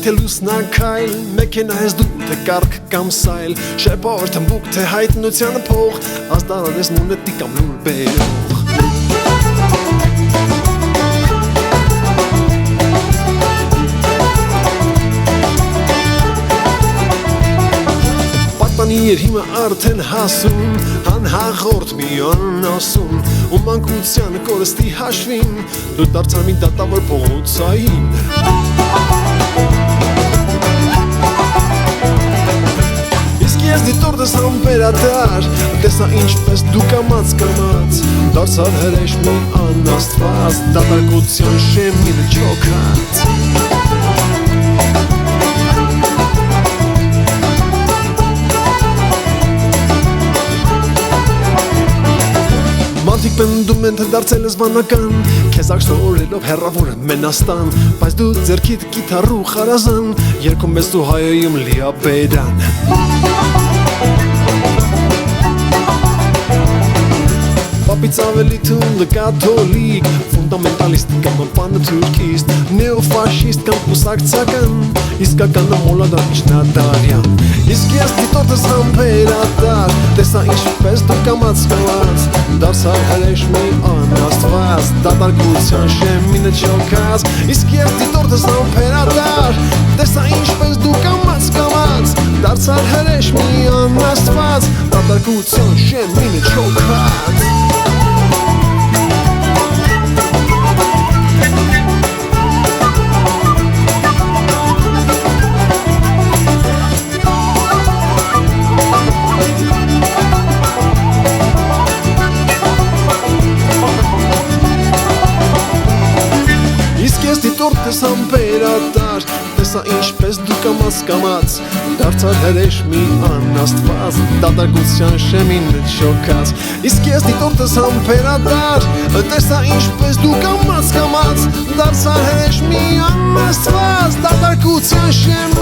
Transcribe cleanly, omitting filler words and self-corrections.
թե լուսնակայլ մեքենա ես դու թե կարգ կամ սայլ շեպորդ հմբուկ թե հայտնությանը փող ազդարարես մունետի կամ լուր բերող Իր հիմա արդեն հասում, հանհաղորդ միան ասում ու մանկության կորստի հաշվին դու դարձար մի դատավոր փողոցային Իսկ ես դիտորդս համբերատար տեսա ինչպես դու կամաց դարձար հրեշ մի անաստված դատարկության շեմին չոքած Մարդիկ պնդում են թե դարձել ես վանական Քեզ ակսորելով հեռավոր մենաստան Բայց դու ձերքիդ կիթառու խարազան Երգում ես դու հայոյում լիաբերան Պապից ավելի թունդը կաթոլիկ Ֆունդամենտալիստ կամ պանթուրքիստ Նեոֆաշիստ կամ կուսակցական Իսկականը մոլադար իջնադարյան Իսկ ես դիտորդս համբերատար Տեսա ինչպես դու կամաց Դարձար հրեշ մի անաստված Դատարկության շեմինը չոքած Իսկ ես դիտորդս համբերատար Տեսա ինչպես դու կամաց Դարձար հրեշ մի անաստված Դատարկության շեմինը չոքած Դիտորդս համբերատար Տեսա ինչպես դու կամաց Դարձար հրեշ մի անաստված Դատարկության շեմին չոքած Իսկ ես դիտորդս համբերատար Տեսա ինչպես դու կամաց Դարձար հրեշ մի անաստված Դատարկության շեմին